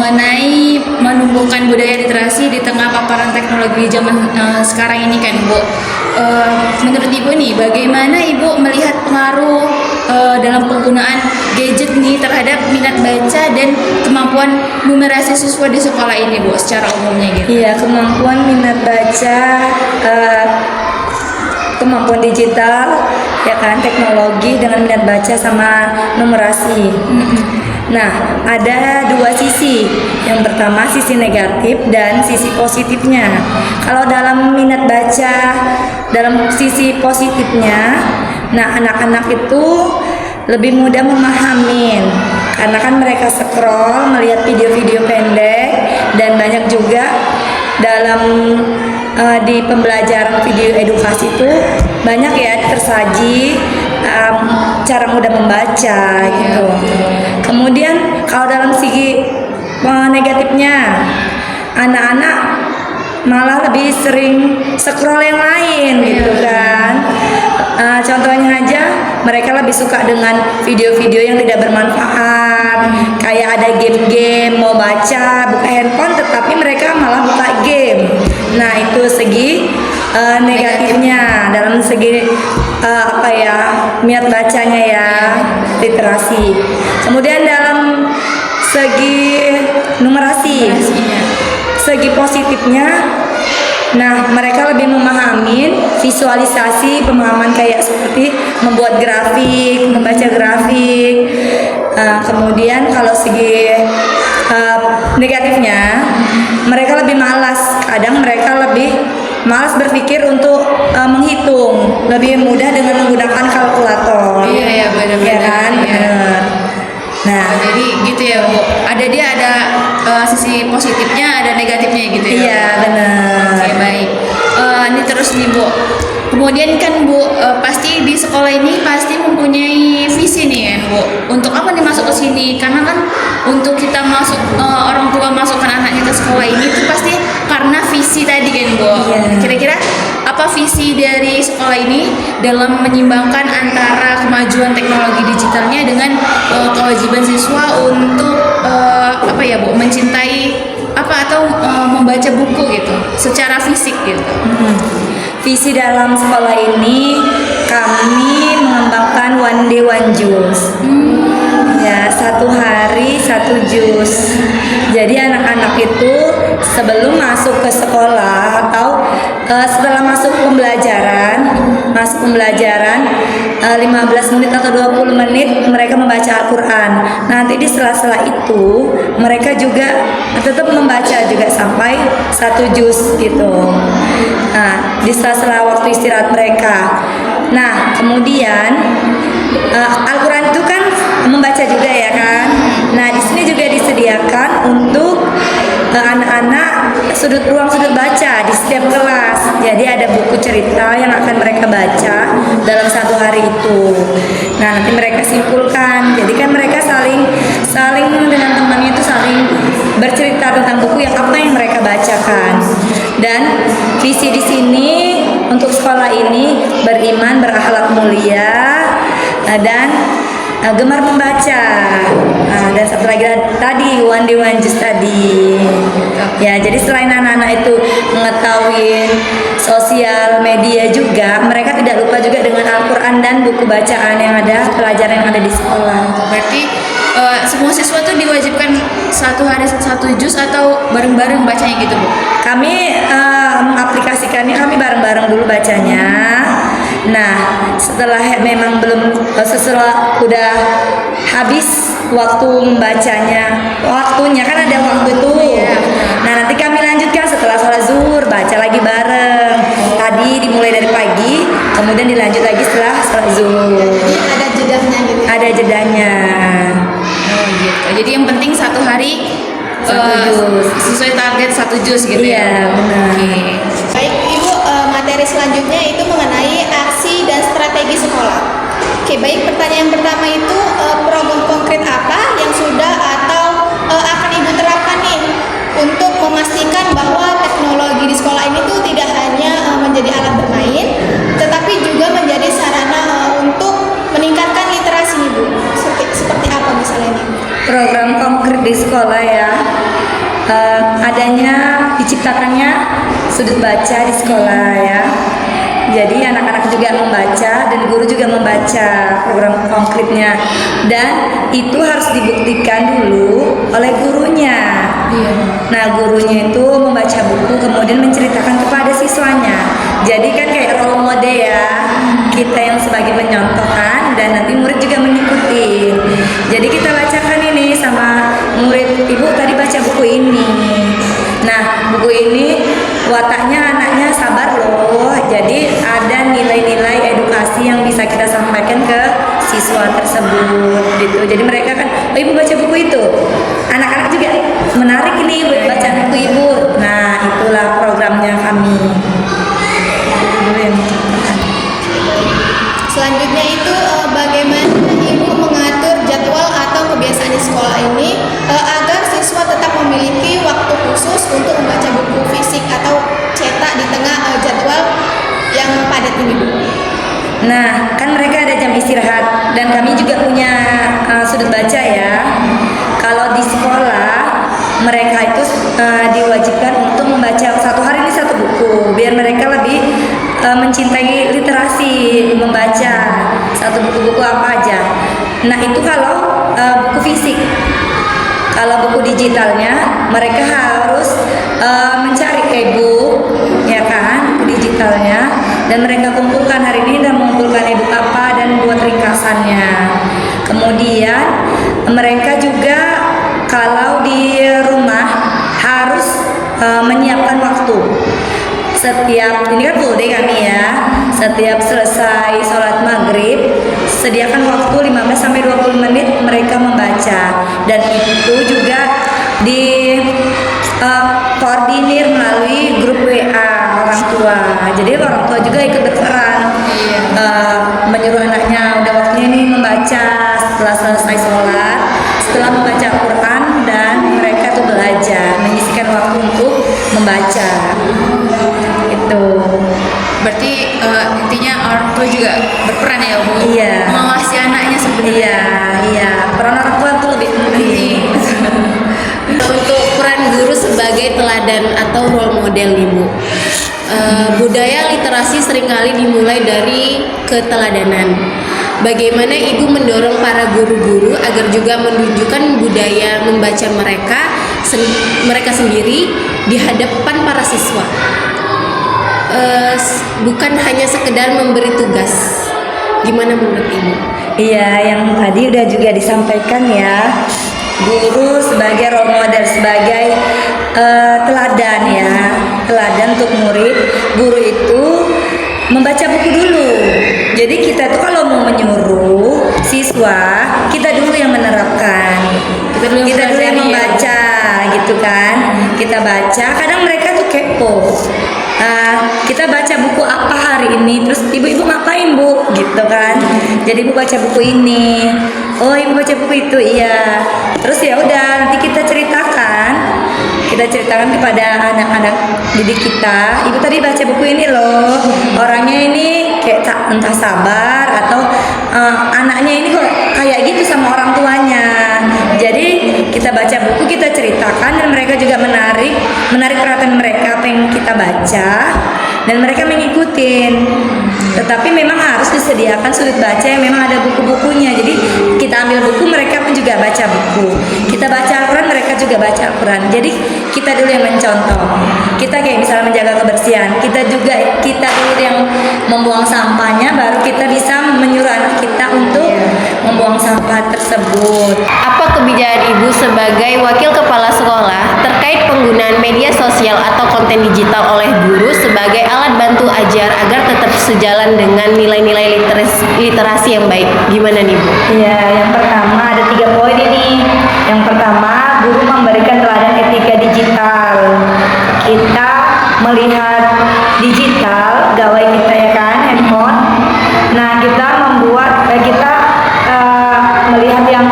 mengenai menumbuhkan budaya literasi di tengah paparan teknologi zaman sekarang ini kan Bu. Menurut Ibu nih, bagaimana Ibu melihat pengaruh dalam penggunaan gadget nih terhadap minat baca dan kemampuan numerasi siswa di sekolah ini Bu, secara umumnya gitu? Iya, kemampuan minat baca, kemampuan digital, ya kan, teknologi dengan minat baca sama numerasi. Nah, ada dua sisi. Yang pertama sisi negatif dan sisi positifnya. Kalau dalam minat baca, dalam sisi positifnya, nah anak-anak itu lebih mudah memahamin karena kan mereka scroll melihat video-video pendek, dan banyak juga dalam di pembelajaran video edukasi itu banyak ya tersaji cara mudah membaca gitu. Kemudian kalau dalam segi negatifnya, anak-anak malah lebih sering scroll yang lain gitu kan. Contohnya aja, mereka lebih suka dengan video-video yang tidak bermanfaat, kayak ada game-game, mau baca, buka handphone, tetapi mereka malah buka game. Nah itu segi negatifnya dalam segi minat bacanya ya, literasi. Kemudian dalam segi numerasi, segi positifnya, nah mereka lebih memahami visualisasi, pemahaman kayak seperti membuat grafik, membaca grafik. Kemudian kalau segi negatifnya, mereka lebih malas. Kadang mereka lebih malas berpikir untuk menghitung, lebih mudah dengan menggunakan kalkulator. Iya benar-benar. Ya kan? Iya. Benar. Nah, jadi gitu ya Bu. Ada sisi positifnya, ada negatifnya gitu ya. iya benar. Oke, baik. Ini terus nih Bu. Kemudian kan Bu, pasti di sekolah ini pasti mempunyai visi nih kan Bu. Untuk apa nih masuk ke sini? Karena kan untuk kita masuk, orang tua masukkan anaknya ke sekolah ini tuh pasti karena visi tadi kan Bu. Iya. Kira-kira apa visi dari sekolah ini dalam menyimbangkan antara kemajuan teknologi digitalnya dengan kewajiban siswa untuk mencintai atau membaca buku gitu secara fisik gitu. Visi dalam sekolah ini kami mengembangkan one day one juice. Ya, satu hari satu jus. Jadi anak-anak itu sebelum masuk ke sekolah atau setelah masuk pembelajaran 15 menit atau 20 menit mereka membaca Al-Quran. Nanti di sela-sela itu mereka juga tetap membaca juga sampai satu juz gitu. Nah, di sela-sela waktu istirahat mereka. Nah, kemudian Al-Quran itu kan membaca juga ya kan. Nah, di sini juga disediakan untuk anak-anak ruang sudut baca di setiap kelas. Jadi ada buku cerita yang akan mereka baca dalam satu hari itu. Nah, nanti mereka simpulkan. Jadi kan mereka saling dengan temannya itu saling bercerita tentang buku yang mereka bacakan. Dan visi di sini untuk sekolah ini beriman, berakhlak mulia, dan gemar membaca. Dan satu lagi tadi one day one juice tadi. Ya, jadi selain anak-anak itu mengetahui sosial media juga, mereka tidak lupa juga dengan Al-Quran dan buku bacaan yang ada, pelajaran yang ada di sekolah. Berarti semua siswa tuh diwajibkan satu hari satu juz atau bareng-bareng bacanya gitu Bu? Kami mengaplikasikannya, kami bareng-bareng dulu bacanya. Nah, setelah memang setelah udah habis waktu membacanya, waktunya kan ada waktu itu. Nah, nanti kami lanjutkan setelah sholat zuhur, baca lagi bareng. Tadi dimulai dari pagi, kemudian dilanjut lagi setelah sholat zuhur. Ada jedanya gitu. Ada jedanya. Oh gitu. Jadi yang penting satu hari sesuai target satu juz gitu ya. Iya, benar. Oke. Baik Ibu, materi selanjutnya itu mengenai aksi dan strategi sekolah. Oke, baik, pertanyaan pertama itu program konkret apa yang sudah atau akan Ibu terapkan nih untuk memastikan bahwa teknologi di sekolah ini tuh tidak hanya menjadi alat bermain, tetapi juga menjadi sarana untuk meningkatkan literasi Ibu. Seperti apa misalnya ini? Program konkret di sekolah ya. adanya diciptakannya sudut baca di sekolah ya. Jadi anak-anak juga membaca dan guru juga membaca program konkretnya, dan itu harus dibuktikan dulu oleh gurunya. Nah, gurunya itu membaca buku kemudian menceritakan kepada siswanya. Jadi kan kayak role model ya, kita yang sebagai penyontohan dan nanti murid juga mengikuti. Jadi kita bacakan ini sama murid, ibu tadi baca buku ini. Nah, buku ini wataknya anaknya sabar loh. Jadi ada nilai-nilai edukasi yang bisa kita sampaikan ke siswa tersebut gitu. Jadi mereka kan, oh ibu baca buku itu. Anak-anak juga menarik ini baca buku ibu. Nah, itulah programnya kami. Selanjutnya itu bagaimana ibu mengatur jadwal atau kebiasaan di sekolah ini agar siswa tetap memiliki waktu khusus untuk membaca buku fisik atau cetak di tengah jadwal yang padat ini, Bu? Nah, kan mereka ada jam istirahat dan kami juga punya sudut baca ya. Kalau di sekolah mereka itu diwajibkan untuk membaca satu hari ini satu buku biar mereka lebih mencintai literasi, membaca satu buku-buku apa aja. Nah, itu kalau buku fisik. Kalau buku digitalnya mereka harus mencari e-book ya kan, buku digitalnya, dan mereka kumpulkan hari ini dan mengumpulkan e-book apa dan buat ringkasannya. Kemudian mereka juga kalau di rumah harus menyiapkan waktu. Setiap, ini kan full day kami ya, setiap selesai sholat maghrib sediakan waktu 15-20 menit mereka membaca, dan itu juga di koordinir melalui grup WA orang tua. Jadi orang tua juga ikut berperan, menyuruh anaknya udah waktunya ini membaca setelah selesai sholat, setelah membaca Al-Quran, dan mereka tuh belajar menyisihkan waktu untuk membaca. Itu Berarti intinya orang tua juga berperan ya, Bu? Iya. Mengawasi anaknya sebenarnya. iya peran orang tua tuh lebih penting. Untuk peran guru sebagai teladan atau role model Ibu, budaya literasi seringkali dimulai dari keteladanan. Bagaimana Ibu mendorong para guru-guru agar juga menunjukkan budaya membaca mereka sendiri di hadapan para siswa, bukan hanya sekedar memberi tugas. Gimana menurut Ibu? Iya, yang tadi udah juga disampaikan ya, guru sebagai role model, sebagai teladan ya, teladan untuk murid. Guru itu membaca buku dulu. Jadi kita tuh kalau mau menyuruh siswa, kita dulu yang menerapkan, kita dulu yang membaca gitu kan. Kita baca, kadang mereka tuh kepo. Kita baca buku apa hari ini, terus ibu-ibu ngapain Bu gitu kan. Jadi ibu baca buku ini, oh ibu baca buku itu, iya. Terus ya udah nanti kita ceritakan kepada anak-anak didik kita, ibu tadi baca buku ini loh, orangnya ini kayak entah sabar atau anaknya ini kok kayak gitu sama orang tuanya. Jadi kita baca buku, kita ceritakan, dan mereka juga menarik perhatian mereka apa yang kita baca, dan mereka mengikutin. Tetapi memang harus disediakan sudut baca yang memang ada buku-bukunya. Jadi kita ambil buku, mereka pun juga baca buku. Kita baca Al-Quran, mereka juga baca Al-Quran. Jadi kita dulu yang mencontoh. Kita kayak misalnya menjaga kebersihan, kita dulu yang membuang sampahnya, baru kita bisa menyuruh anak kita untuk membuang sampah tersebut. Apa kebijakan Ibu sebagai wakil kepala sekolah terkait penggunaan media sosial atau konten digital oleh guru sebagai alat bantu ajar agar tetap sejalan dengan nilai-nilai literasi yang baik? Gimana nih Bu? Ya, yang pertama ada 3 poin ini. Yang pertama, guru memberikan teladan etika digital. Kita melihat digital, gawai kita ya kan, handphone. Nah, kita melihat yang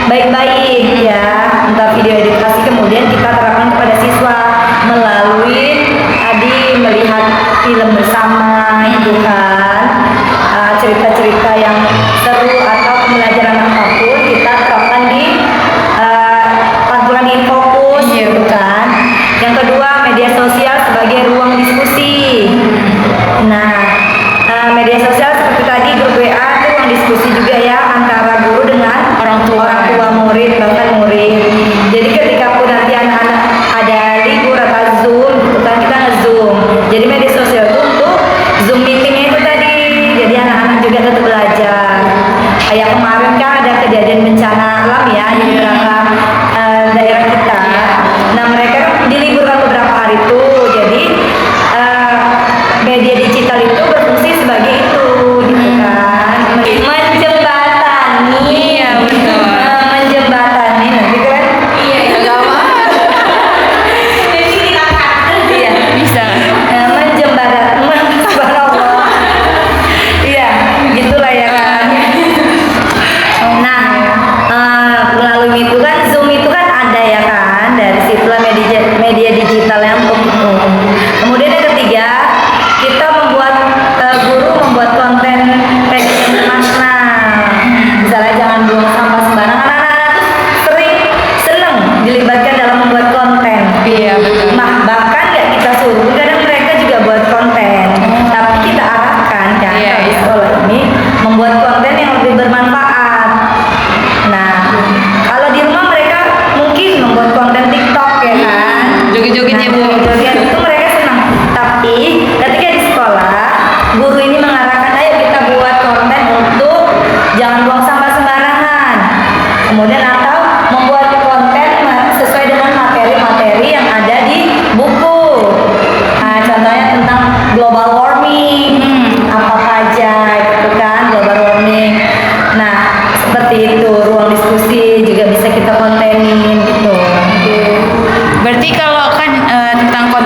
baik-baik ya, entah video edukasi, kemudian kita terapkan kepada siswa melalui tadi melihat film bersama itu kan, cerita-cerita yang seru atau pembelajaran apapun kita terapkan di pantulan InFokus gitu kan.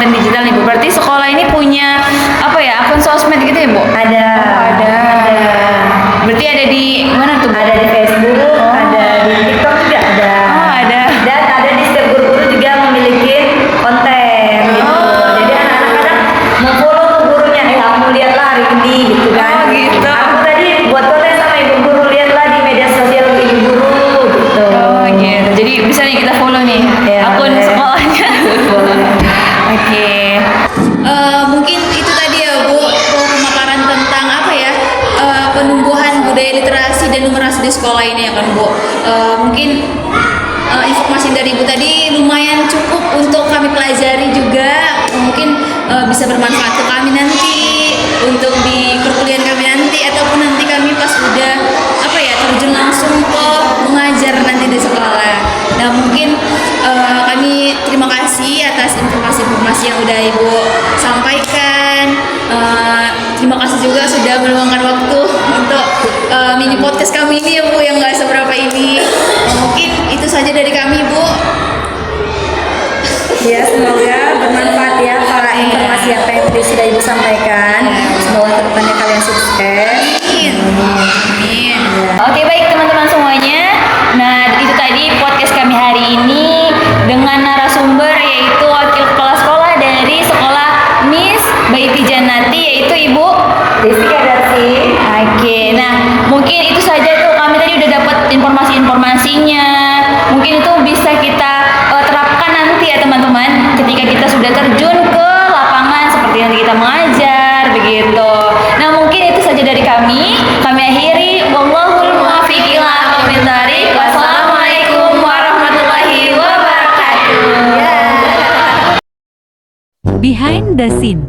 konten digital nih Bu. Berarti sekolah ini punya apa ya, akun sosmed gitu ya Bu? Ada. Ada. Berarti ada di mana tuh Bu? Ada di Facebook, ada di TikTok juga ada. Oh, ada. Dan ada di setiap guru-guru juga memiliki konten gitu. Jadi anak-anak kadang mau follow ke gurunya, kamu lihatlah hari ini gitu kan. Oh, gitu. Aku tadi buat konten sama ibu guru, lihatlah di media sosial ibu guru gitu. Oh gitu. Jadi bisa nih kita follow nih Ya, akun boleh. sekolahnya. Oke. Mungkin itu tadi ya Bu, pemaparan tentang apa ya, penumbuhan budaya literasi dan numerasi di sekolah ini ya kan Bu. Mungkin informasi dari Ibu tadi lumayan cukup untuk kami pelajari juga. Mungkin bisa bermanfaat ke kami nanti untuk di perkuliahan kami nanti, ataupun nanti kami pas udah apa ya, terjun langsung ke mengajar nanti di sekolah. Nah mungkin kami terima kasih atas informasi-informasi yang udah Ibu sampaikan. Terima kasih juga sudah meluangkan waktu untuk mini podcast kami ini ya Bu, yang nggak seberapa ini. Mungkin itu saja dari kami Bu. Ya, semoga bermanfaat ya para informasi apa yang tadi sudah ibu sampaikan. Semoga kedepannya kalian sukses. Amin. Amin. Oke baik teman-teman semuanya. Nah itu tadi podcast kami hari ini dengan narasumber yaitu wakil kepala sekolah dari sekolah Miss Baiti Janati, yaitu Ibu Rizky Adarsi. Oke, nah mungkin itu saja tuh, kami tadi udah dapat informasi-informasinya. Mungkin itu bisa kita terapkan nanti ya teman-teman, ketika kita sudah terjun ke lapangan seperti nanti kita mengajar begitu. Nah mungkin itu saja dari kami. Kami akhiri. Wallahul muwaffiq ila aqwamit thariq. Wassalamualaikum warahmatullahi wabarakatuh. Behind the Scene.